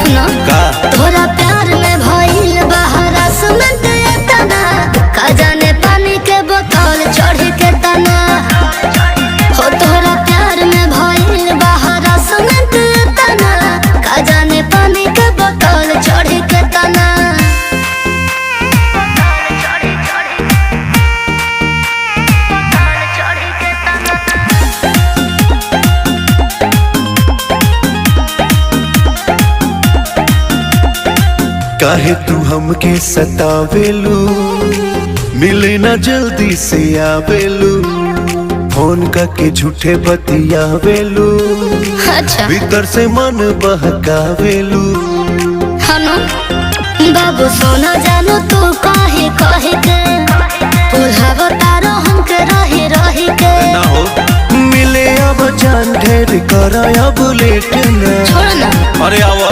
सुनो का तोरा प्यार में भइल बहरा सुनत तना का जाने पानी के बोतल चढ़ के तना हो तोरा प्यार में भइल बहरा सुनत तना का जाने पानी के बोतल चढ़ के तना काहे तू हमके सतावेलू, मिले ना जल्दी से आवेलू, फोन करके झूठे बतियावेलू, अच्छा भीतर से मन बहकावेलू। हनु बाबू सोना जानो तू काहे कहे के पुलाव तारो हमके रही रही के ना हो मिले अब जान ढेर कर अब लेट ना छोड़ ना अरे आवा